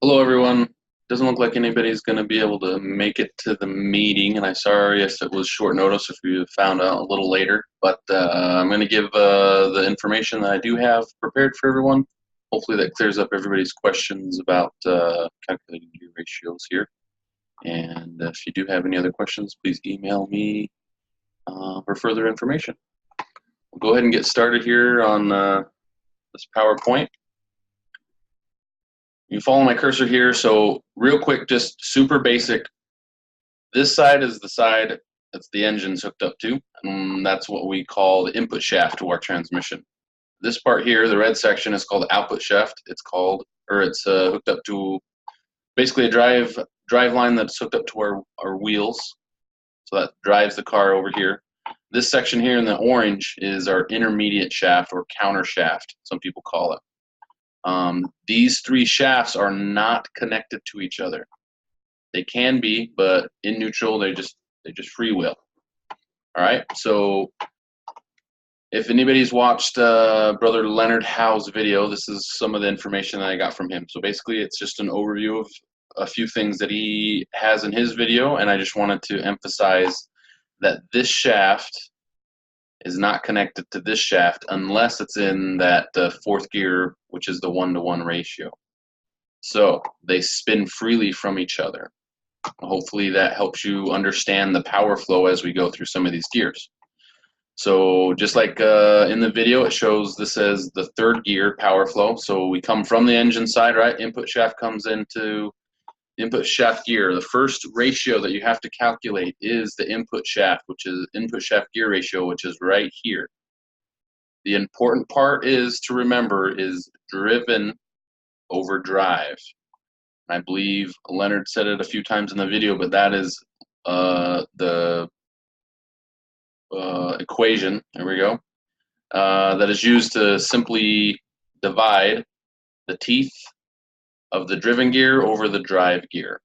Hello, everyone. Doesn't look like anybody's going to be able to make it to the meeting, and I'm sorry if it was short notice if you found out a little later, but I'm going to give the information that I do have prepared for everyone. Hopefully that clears up everybody's questions about calculating gear ratios here. And if you do have any other questions, please email me for further information. We'll go ahead and get started here on this PowerPoint. You follow my cursor here, so real quick, just super basic. This side is the side that's the engine's hooked up to, and that's what we call the input shaft to our transmission. This part here, the red section, is called the output shaft. It's hooked up to basically a drive line that's hooked up to our wheels, so that drives the car over here. This section here in the orange is our intermediate shaft or counter shaft, some people call it. These three shafts are not connected to each other. They can be, but in neutral, they just free wheel. All right. So if anybody's watched Brother Leonard Howe's video, this is some of the information that I got from him. So basically, it's just an overview of a few things that he has in his video, and I just wanted to emphasize that this shaft is not connected to this shaft unless it's in that fourth gear, which is the 1-to-1 ratio. So they spin freely from each other. Hopefully that helps you understand the power flow as we go through some of these gears. So just like in the video, it shows this as the third gear power flow. So we come from the engine side, right? Input shaft comes into input shaft gear. The first ratio that you have to calculate is the input shaft, which is input shaft gear ratio, which is right here. The important part is to remember is driven over drive. I believe Leonard said it a few times in the video, but that is the equation, there we go, that is used to simply divide the teeth of the driven gear over the drive gear.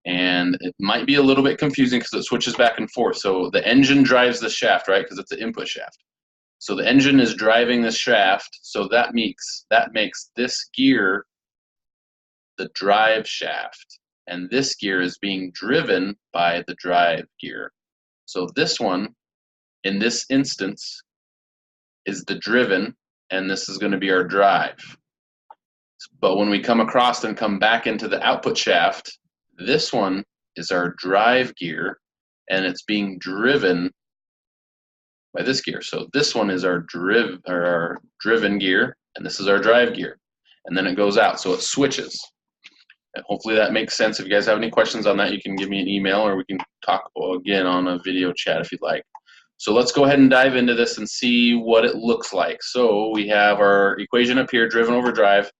And it might be a little bit confusing because it switches back and forth. So the engine drives the shaft, right, because it's the input shaft. So the engine is driving the shaft, so that makes this gear the drive shaft. And this gear is being driven by the drive gear. So this one, in this instance, is the driven, and this is going to be our drive. But when we come across and come back into the output shaft, this one is our drive gear, and it's being driven by this gear. So this one is our driven gear, and this is our drive gear. And then it goes out, so it switches. And hopefully that makes sense. If you guys have any questions on that, you can give me an email, or we can talk again on a video chat if you'd like. So let's go ahead and dive into this and see what it looks like. So we have our equation up here, driven over drive,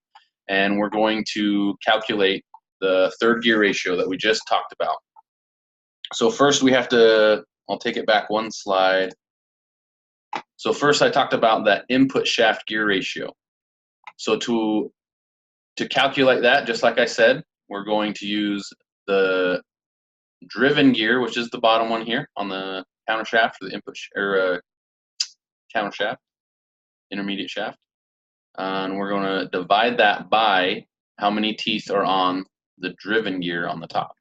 and we're going to calculate the third gear ratio that we just talked about. So first we have to, I'll take it back one slide. So first I talked about that input shaft gear ratio. So to calculate that, just like I said, we're going to use the driven gear, which is the bottom one here on the counter shaft, or the input counter shaft, intermediate shaft. And we're going to divide that by how many teeth are on the driven gear on the top.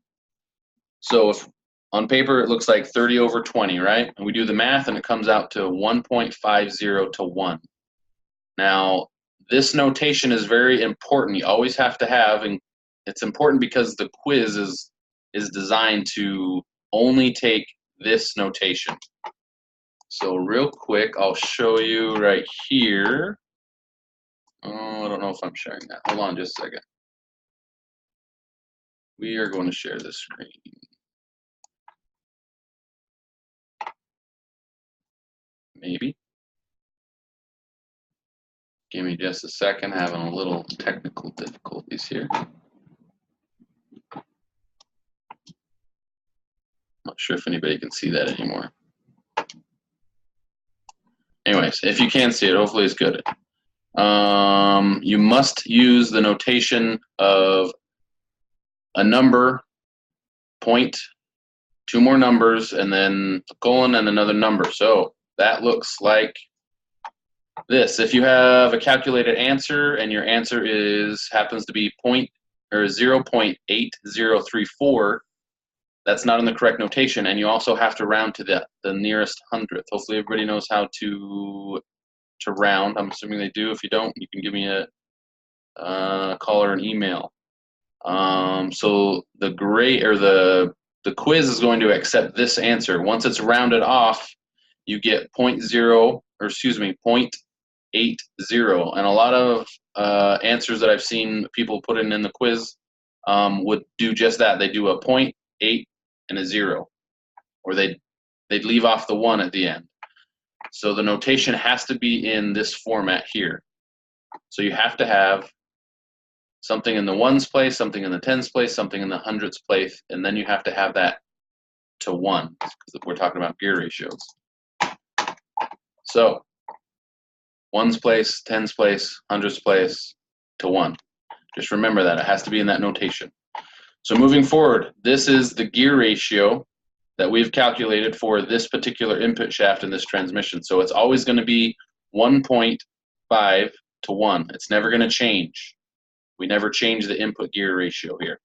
So if on paper it looks like 30 over 20, right? And we do the math and it comes out to 1.50 to 1. Now, this notation is very important. You always have to have, and it's important because the quiz is designed to only take this notation. So real quick, I'll show you right here. Oh, I don't know if I'm sharing that. Hold on just a second. We are going to share this screen. Maybe. Give me just a second, having a little technical difficulties here. Not sure if anybody can see that anymore. Anyways, if you can see it, hopefully it's good. You must use the notation of a number, point, two more numbers, and then a colon and another number. So that looks like this. If you have a calculated answer and your answer happens to be or 0.8034, that's not in the correct notation, and you also have to round to the nearest hundredth. Hopefully everybody knows how to round. I'm assuming they do. If you don't, you can give me a call or an email. So the grade or the quiz is going to accept this answer. Once it's rounded off, you get 0.80, and a lot of answers that I've seen people put in the quiz would do just that. They do a 0.8 and a 0, or they'd leave off the 1 at the end. So the notation has to be in this format here. So you have to have something in the ones place, something in the tens place, something in the hundredths place, and then you have to have that to 1, because we're talking about gear ratios. So ones place, tens place, hundredths place, to 1. Just remember that. It has to be in that notation. So moving forward, this is the gear ratio that we've calculated for this particular input shaft in this transmission. So it's always going to be 1.5 to 1. It's never going to change. We never change the input gear ratio here.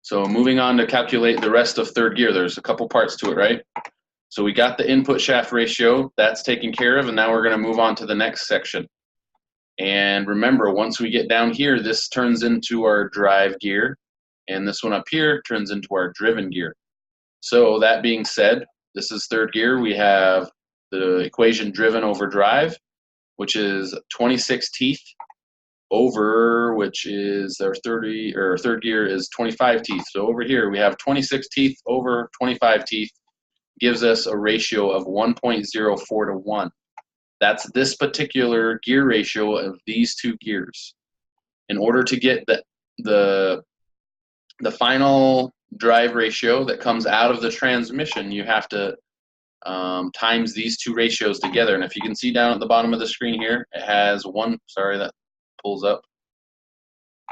So moving on to calculate the rest of third gear, there's a couple parts to it, right? So we got the input shaft ratio, that's taken care of, and now we're going to move on to the next section. And remember, once we get down here, this turns into our drive gear, and this one up here turns into our driven gear. So that being said, this is third gear. We have the equation driven over drive, which is 26 teeth over, which is our third gear is 25 teeth. So over here we have 26 teeth over 25 teeth, gives us a ratio of 1.04 to 1. That's this particular gear ratio of these two gears. In order to get the final drive ratio that comes out of the transmission, you have to times these two ratios together. And if you can see down at the bottom of the screen here, it has one, sorry, that pulls up.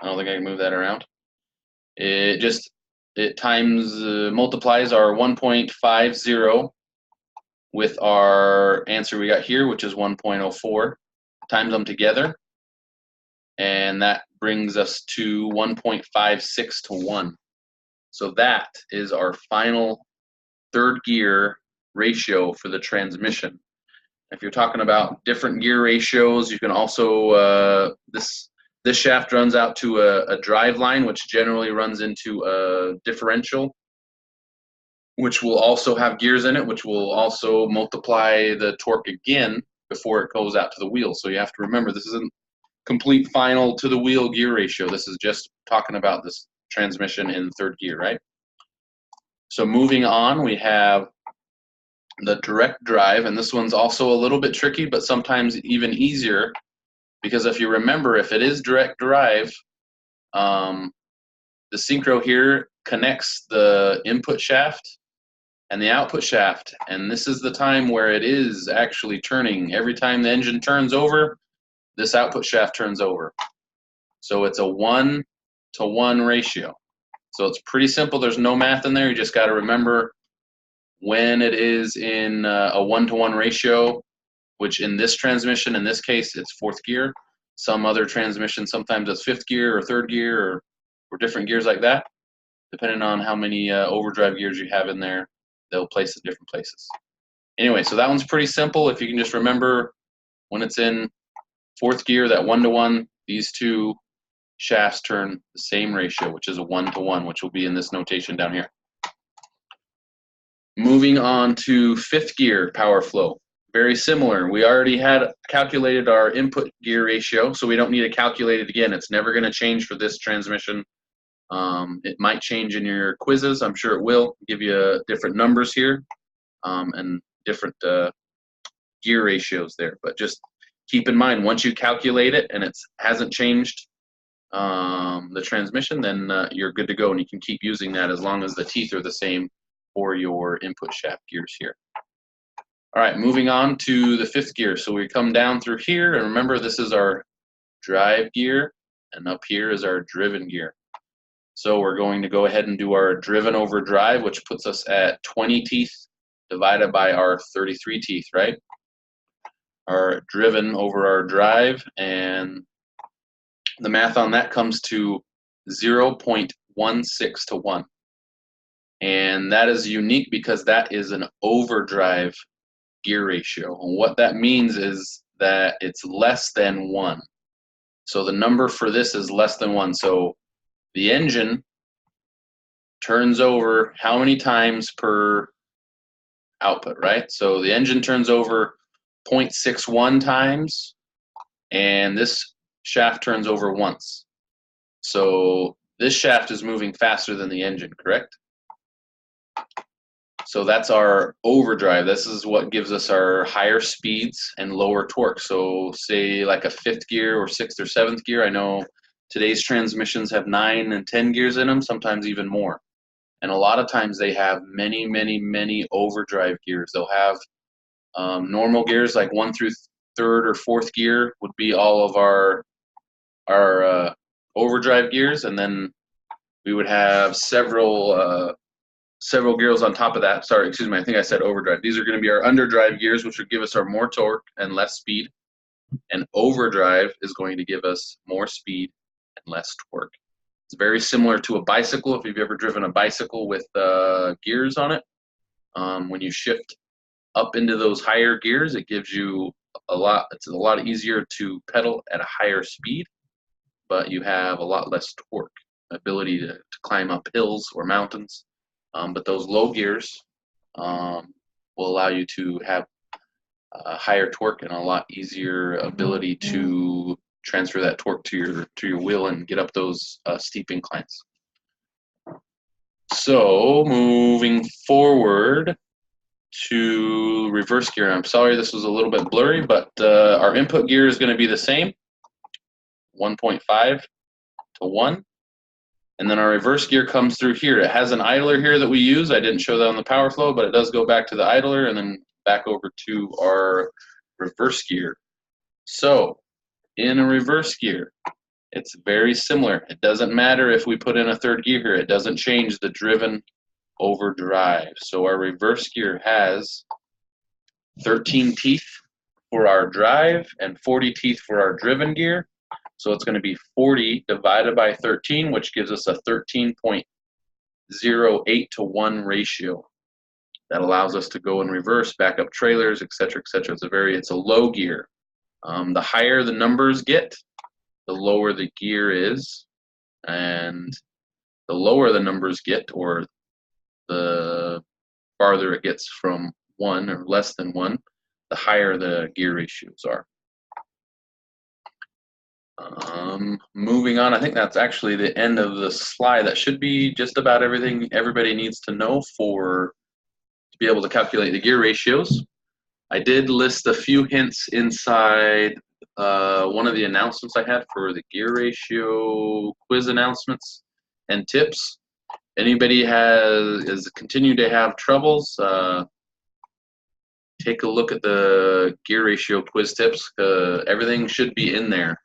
I don't think I can move that around. It times multiplies our 1.50 with our answer we got here, which is 1.04, times them together, and that brings us to 1.56 to 1. So that is our final third gear ratio for the transmission. If you're talking about different gear ratios, you can also, this shaft runs out to a drive line, which generally runs into a differential, which will also have gears in it, which will also multiply the torque again before it goes out to the wheel. So you have to remember, this isn't complete final to the wheel gear ratio. This is just talking about this transmission in third gear, right? So moving on, we have the direct drive, and this one's also a little bit tricky, but sometimes even easier, because if you remember, if it is direct drive, the synchro here connects the input shaft and the output shaft, and this is the time where it is actually turning. Every time the engine turns over, this output shaft turns over. So it's a 1-to-1 ratio. So it's pretty simple. There's no math in there. You just got to remember when it is in a 1-to-1 ratio, which in this transmission, in this case, it's fourth gear. Some other transmission, sometimes it's fifth gear or third gear or different gears like that. Depending on how many overdrive gears you have in there, they'll place it different places. Anyway, so that one's pretty simple. If you can just remember when it's in fourth gear, that 1-to-1, these two shafts turn the same ratio, which is a 1-to-1, which will be in this notation down here. Moving on to fifth gear power flow. Very similar. We already had calculated our input gear ratio, so we don't need to calculate it again. It's never going to change for this transmission. It might change in your quizzes. I'm sure it will give you different numbers here and different gear ratios there. But just keep in mind, once you calculate it and it hasn't changed the transmission, then you're good to go, and you can keep using that as long as the teeth are the same for your input shaft gears here. All right, moving on to the fifth gear. So we come down through here, and remember, this is our drive gear, and up here is our driven gear. So we're going to go ahead and do our driven over drive, which puts us at 20 teeth divided by our 33 teeth, right? Our driven over our drive, and the math on that comes to 0.16 to 1. And that is unique because that is an overdrive gear ratio. And what that means is that it's less than 1. So the number for this is less than 1. So the engine turns over how many times per output, right? So the engine turns over 0.61 times, and this shaft turns over once. So this shaft is moving faster than the engine, correct? So that's our overdrive. This is what gives us our higher speeds and lower torque. So say like a 5th gear or 6th or 7th gear. I know today's transmissions have 9 and 10 gears in them, sometimes even more. And a lot of times they have many, many, many overdrive gears. They'll have normal gears like 1 through 3rd or 4th gear would be all of our overdrive gears, and then we would have several gears on top of that. Sorry, excuse me, I think I said overdrive. These are going to be our underdrive gears, which would give us our more torque and less speed. And overdrive is going to give us more speed and less torque. It's very similar to a bicycle. If you've ever driven a bicycle with gears on it, when you shift up into those higher gears, it gives you it's a lot easier to pedal at a higher speed, but you have a lot less torque, ability to climb up hills or mountains. But those low gears will allow you to have higher torque and a lot easier ability to transfer that torque to your wheel and get up those steep inclines. So moving forward to reverse gear. I'm sorry this was a little bit blurry, but our input gear is going to be the same, 1.5 to 1. And then our reverse gear comes through here. It has an idler here that we use. I didn't show that on the power flow, but it does go back to the idler and then back over to our reverse gear. So in a reverse gear, it's very similar. It doesn't matter if we put in a 3rd gear here. It doesn't change the driven overdrive. So our reverse gear has 13 teeth for our drive and 40 teeth for our driven gear. So it's going to be 40 divided by 13, which gives us a 13.08 to 1 ratio. That allows us to go in reverse, back up trailers, etc., etc. It's a low gear. The higher the numbers get, the lower the gear is, and the lower the numbers get, or the farther it gets from 1 or less than 1, the higher the gear ratios are. Moving on, I think that's actually the end of the slide. That should be just about everything everybody needs to know to be able to calculate the gear ratios. I did list a few hints inside one of the announcements I had for the gear ratio quiz announcements and tips. Anybody has continued to have troubles, take a look at the gear ratio quiz tips. Everything should be in there.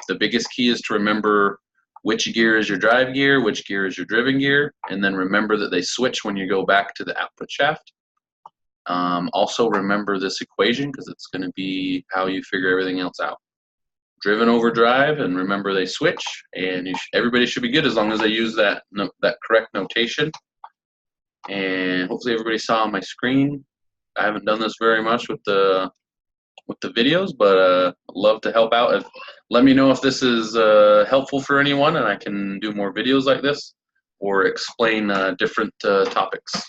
The biggest key is to remember which gear is your drive gear, which gear is your driven gear, and then remember that they switch when you go back to the output shaft. Also remember this equation because it's going to be how you figure everything else out. Driven over drive, and remember they switch, and everybody should be good as long as they use that correct notation. And hopefully everybody saw on my screen. I haven't done this very much with the videos, but I'd love to help out. Let me know if this is helpful for anyone, and I can do more videos like this or explain different topics.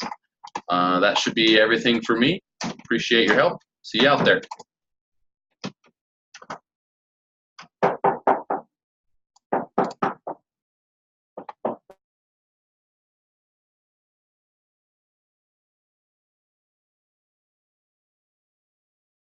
That should be everything for me. Appreciate your help. See you out there.